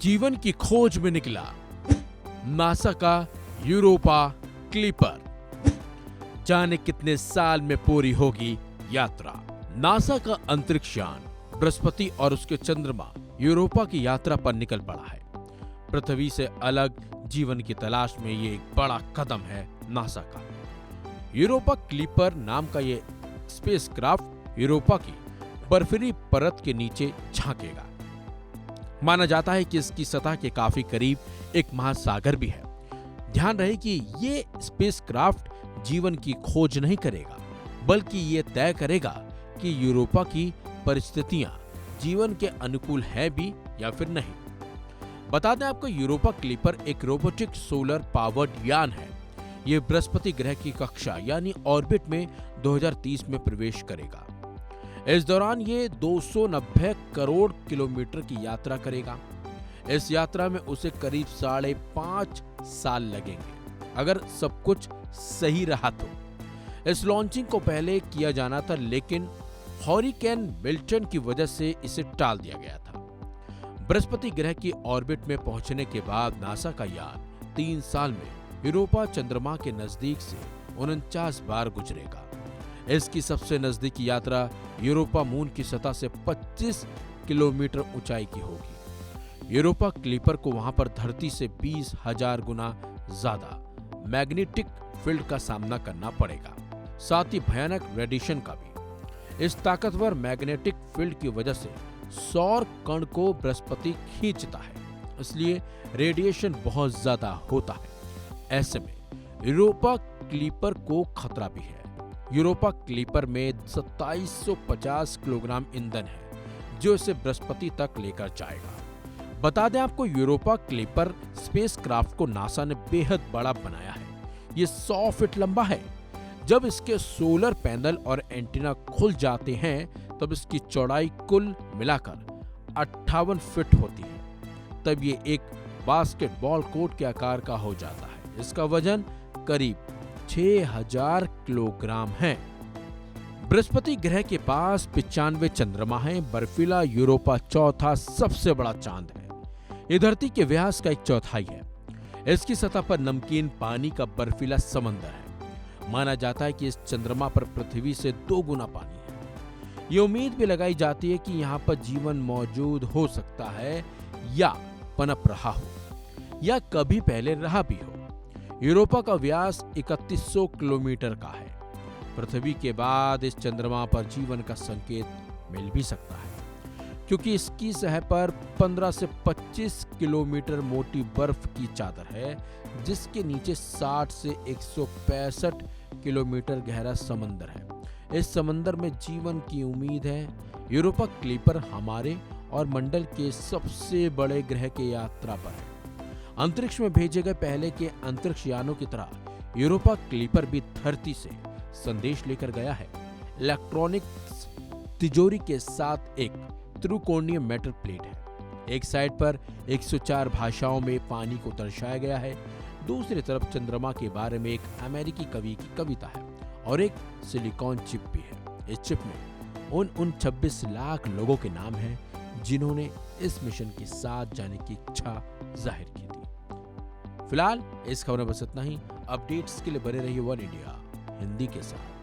जीवन की खोज में निकला नासा का यूरोपा क्लिपर। जाने कितने साल में पूरी होगी यात्रा। नासा का अंतरिक्ष यान बृहस्पति और उसके चंद्रमा यूरोपा की यात्रा पर निकल पड़ा है। पृथ्वी से अलग जीवन की तलाश में ये एक बड़ा कदम है नासा का। यूरोपा क्लिपर नाम का ये स्पेसक्राफ्ट यूरोपा की बर्फीली परत के नीचे झांकेगा। माना जाता है कि इसकी सतह के काफी करीब एक महासागर भी है। ध्यान रहे कि ये स्पेसक्राफ्ट जीवन की खोज नहीं करेगा, बल्कि ये तय करेगा कि यूरोपा की परिस्थितियां जीवन के अनुकूल है भी या फिर नहीं। बता दें आपको, यूरोपा क्लिपर एक रोबोटिक सोलर पावर्ड यान है। ये बृहस्पति ग्रह की कक्षा यानी ऑर्बिट में 2030 में प्रवेश करेगा। इस दौरान ये 290 करोड़ किलोमीटर की यात्रा करेगा। इस यात्रा में उसे करीब 5.5 साल लगेंगे, अगर सब कुछ सही रहा तो। इस लॉन्चिंग को पहले किया जाना था, लेकिन हरिकेन मिल्टन की वजह से इसे टाल दिया गया था। बृहस्पति ग्रह की ऑर्बिट में पहुंचने के बाद नासा का यान 3 साल में यूरोपा चंद्रमा के नजदीक से 49 बार गुजरेगा। इसकी सबसे नजदीकी यात्रा यूरोपा मून की सतह से 25 किलोमीटर ऊंचाई की होगी। यूरोपा क्लिपर को वहां पर धरती से 20,000 गुना ज्यादा मैग्नेटिक फील्ड का सामना करना पड़ेगा, साथ ही भयानक रेडिएशन का भी। इस ताकतवर मैग्नेटिक फील्ड की वजह से सौर कण को बृहस्पति खींचता है, इसलिए रेडिएशन बहुत ज्यादा होता है। ऐसे में यूरोपा क्लिपर को खतरा भी है। यूरोपा क्लिपर में 2750 किलोग्राम ईंधन है, जो इसे बृहस्पति तक लेकर जाएगा। बता दें आपको, यूरोपा क्लिपर स्पेसक्राफ्ट को नासा ने बेहद बड़ा बनाया है। ये 100 फीट लंबा है। जब इसके सोलर पैनल और एंटीना खुल जाते हैं, तब इसकी चौड़ाई कुल मिलाकर 58 फीट होती है। तब ये एक बास्केटबॉल कोर्ट के आकार का हो जाता है। इसका वजन करीब 6000 किलोग्राम है। बृहस्पति ग्रह के पास 95 चंद्रमा है। बर्फीला यूरोपा चौथा सबसे बड़ा चांद है। ये धरती के व्यास का 1/4 है। इसकी सतह पर नमकीन पानी का बर्फीला समंदर है। माना जाता है कि इस चंद्रमा पर पृथ्वी से 2 गुना पानी है। ये उम्मीद भी लगाई जाती है कि यहाँ पर जीवन मौजूद हो सकता है, या पनप रहा हो, या कभी पहले रहा भी हो। यूरोपा का व्यास 3100 किलोमीटर का है। पृथ्वी के बाद इस चंद्रमा पर जीवन का संकेत मिल भी सकता है, क्योंकि इसकी सतह पर 15 से 25 किलोमीटर मोटी बर्फ की चादर है, जिसके नीचे 60 से 165 किलोमीटर गहरा समंदर है। इस समंदर में जीवन की उम्मीद है। यूरोपा क्लिपर हमारे और मंडल के सबसे बड़े ग्रह की यात्रा पर है। अंतरिक्ष में भेजे गए पहले के अंतरिक्ष यानों की तरह यूरोपा क्लिपर भी धरती से संदेश लेकर गया है। इलेक्ट्रॉनिक्स तिजोरी के साथ एक त्रिकोणीय मेटल प्लेट है। एक साइड पर 104 भाषाओं में पानी को दर्शाया गया है। दूसरी तरफ चंद्रमा के बारे में एक अमेरिकी कवि की कविता है और एक सिलिकॉन चिप भी है। इस चिप में उन 26 लाख लोगों के नाम हैं, जिन्होंने इस मिशन के साथ जाने की इच्छा जाहिर की थी। फिलहाल इस खबर में बस इतना ही। अपडेट्स के लिए बने रहिए वन इंडिया हिंदी के साथ।